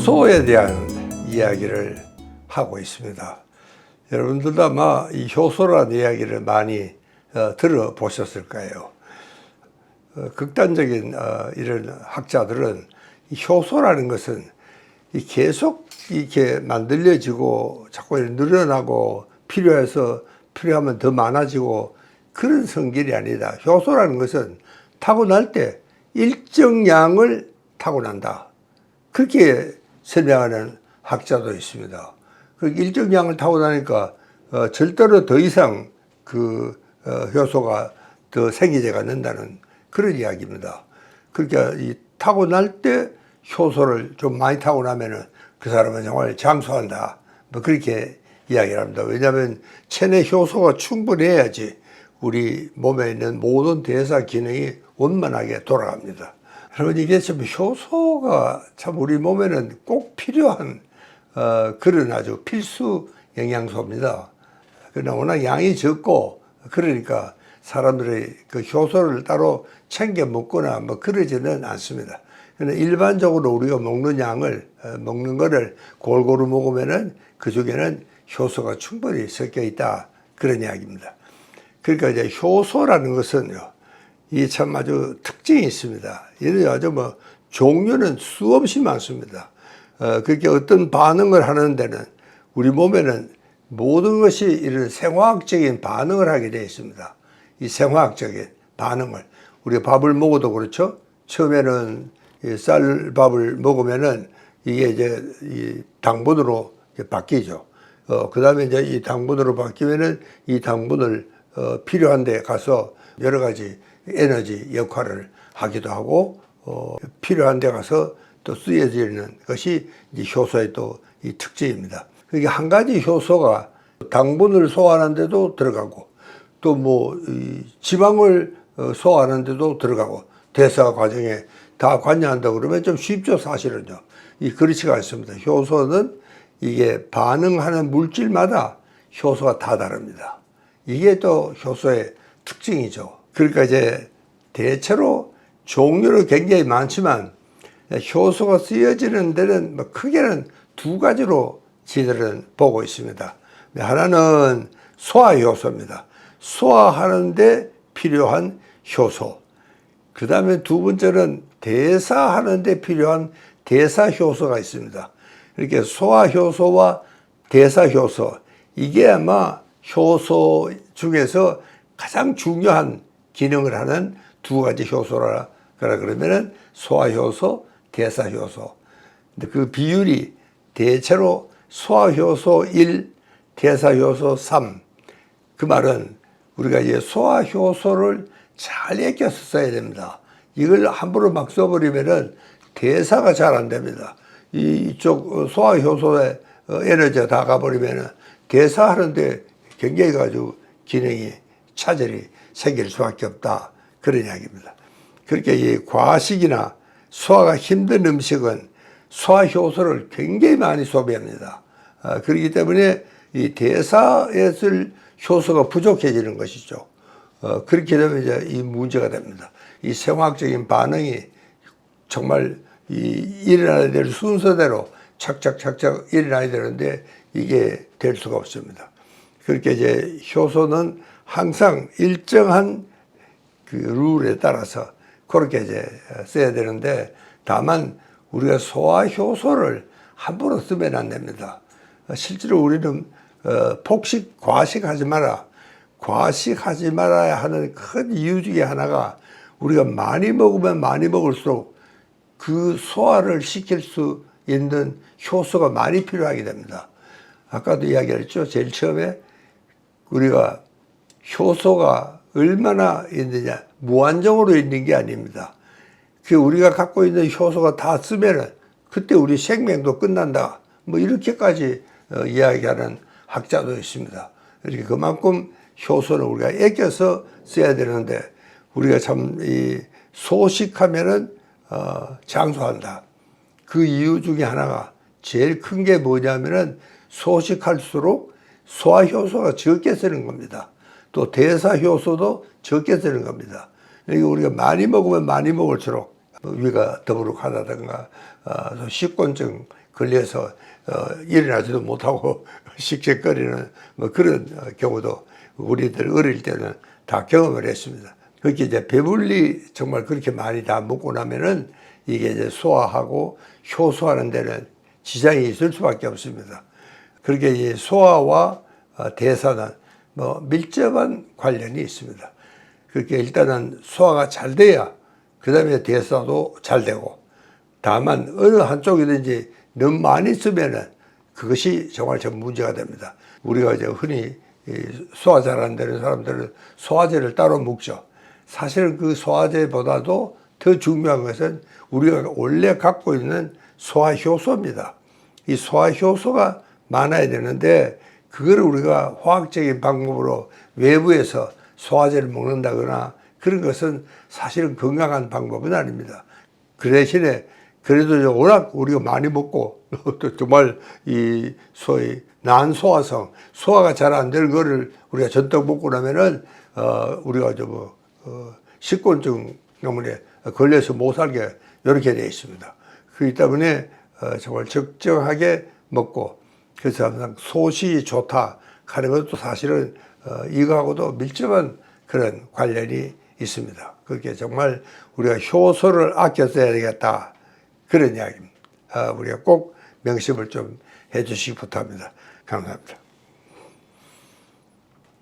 효소에 대한 이야기를 하고 있습니다. 여러분들도 아마 이 효소라는 이야기를 많이 들어보셨을 거예요. 극단적인 이런 학자들은 이 효소라는 것은 계속 이렇게 만들어지고 자꾸 늘어나고 필요하면 더 많아지고 그런 성질이 아니다. 효소라는 것은 타고날 때 일정 양을 타고난다. 그렇게 설명하는 학자도 있습니다. 그렇게 일정 양을 타고나니까 절대로 더 이상 효소가 더 생기지가 않는다는 그런 이야기입니다. 그러니까 이 타고날 때 효소를 좀 많이 타고나면은 그 사람은 정말 장수한다. 뭐 그렇게 이야기를 합니다. 왜냐하면 체내 효소가 충분해야지 우리 몸에 있는 모든 대사 기능이 원만하게 돌아갑니다. 여러분, 이게 참 효소가 참 우리 몸에는 꼭 필요한 그런 아주 필수 영양소입니다. 그러나 워낙 양이 적고 그러니까 사람들이 그 효소를 따로 챙겨 먹거나 뭐 그러지는 않습니다. 그러나 일반적으로 우리가 먹는 거를 골고루 먹으면은 그 중에는 효소가 충분히 섞여 있다. 그런 이야기입니다. 그러니까 이제 효소라는 것은요, 이 참 아주 특징이 있습니다. 얘는 아주 종류는 수없이 많습니다. 그렇게 어떤 반응을 하는 데는 우리 몸에는 모든 것이 이런 생화학적인 반응을 하게 되어 있습니다. 이 생화학적인 반응을. 우리가 밥을 먹어도 그렇죠. 처음에는 쌀밥을 먹으면은 이게 이제 이 당분으로 바뀌죠. 그 다음에 이제 이 당분으로 바뀌면은 이 당분을 필요한 데 가서 여러 가지 에너지 역할을 하기도 하고, 필요한 데 가서 또 쓰여지는 것이 이제 효소의 또 이 특징입니다. 그게 한 가지 효소가 당분을 소화하는 데도 들어가고, 또 이 지방을 소화하는 데도 들어가고, 대사 과정에 다 관여한다 그러면 좀 쉽죠, 사실은요. 그렇지가 않습니다. 효소는 이게 반응하는 물질마다 효소가 다 다릅니다. 이게 또 효소의 특징이죠. 그러니까 이제 대체로 종류는 굉장히 많지만 효소가 쓰여지는 데는 크게는 두 가지로 저희들은 보고 있습니다. 하나는 소화효소입니다. 소화하는 데 필요한 효소. 그 다음에 두 번째는 대사하는 데 필요한 대사효소가 있습니다. 이렇게 소화효소와 대사효소, 이게 아마 효소 중에서 가장 중요한 기능을 하는 두 가지 효소라 그러면은 소화효소, 대사효소. 근데 그 비율이 대체로 소화효소 1, 대사효소 3. 그 말은 우리가 이제 소화효소를 잘 아껴서 써야 됩니다. 이걸 함부로 막 써버리면은 대사가 잘 안 됩니다. 이쪽 소화효소에 에너지가 다 가버리면은 대사하는데 굉장히 아주 기능이 차질이 생길 수밖에 없다. 그런 이야기입니다. 그렇게 이 과식이나 소화가 힘든 음식은 소화효소를 굉장히 많이 소비합니다. 그렇기 때문에 이 대사에 쓸 효소가 부족해지는 것이죠. 그렇게 되면 이제 이 문제가 됩니다. 이 생화학적인 반응이 정말 일어나야 될 순서대로 착착착착 일어나야 되는데 이게 될 수가 없습니다. 그렇게 이제 효소는 항상 일정한 그 룰에 따라서 그렇게 이제 써야 되는데, 다만 우리가 소화효소를 함부로 쓰면 안 됩니다. 실제로 우리는 폭식, 과식하지 마라. 과식하지 말아야 하는 큰 이유 중에 하나가 우리가 많이 먹으면 많이 먹을수록 그 소화를 시킬 수 있는 효소가 많이 필요하게 됩니다. 아까도 이야기했죠. 제일 처음에 우리가 효소가 얼마나 있느냐, 무한정으로 있는 게 아닙니다. 그 우리가 갖고 있는 효소가 다 쓰면은 그때 우리 생명도 끝난다. 이렇게까지 이야기하는 학자도 있습니다. 이렇게 그만큼 효소는 우리가 아껴서 써야 되는데, 우리가 참 소식하면은 장수한다. 그 이유 중에 하나가 제일 큰 게 뭐냐면은 소식할수록 소화효소가 적게 쓰는 겁니다. 또 대사효소도 적게 쓰는 겁니다. 우리가 많이 먹으면 많이 먹을수록 위가 더부룩하다든가 식곤증 걸려서 일어나지도 못하고 씩씩거리는 뭐 그런 경우도 우리들 어릴 때는 다 경험을 했습니다. 그렇게 이제 배불리 정말 그렇게 많이 다 먹고 나면은 이게 이제 소화하고 효소하는 데는 지장이 있을 수밖에 없습니다. 그렇게 이 소화와 대사는 뭐 밀접한 관련이 있습니다. 그렇게 일단은 소화가 잘 돼야 그 다음에 대사도 잘 되고, 다만 어느 한쪽이든지 너무 많이 쓰면은 그것이 정말 좀 문제가 됩니다. 우리가 이제 흔히 소화 잘 안 되는 사람들은 소화제를 따로 먹죠. 사실은 그 소화제보다도 더 중요한 것은 우리가 원래 갖고 있는 소화효소입니다. 이 소화효소가 많아야 되는데 그거를 우리가 화학적인 방법으로 외부에서 소화제를 먹는다거나 그런 것은 사실은 건강한 방법은 아닙니다. 그 대신에 그래도 워낙 우리가 많이 먹고 또 정말 이 소위 난소화성, 소화가 잘 안 되는 거를 우리가 전떡 먹고 나면은 우리가 식곤증 때문에 걸려서 못 살게 이렇게 되어 있습니다. 그렇기 때문에 정말 적정하게 먹고, 그래서 항상 소시 좋다 하는 것도 사실은 이거하고도 밀접한 그런 관련이 있습니다. 그렇게 정말 우리가 효소를 아껴 써야 되겠다, 그런 이야기입니다. 우리가 꼭 명심을 좀 해주시기 부탁합니다. 감사합니다.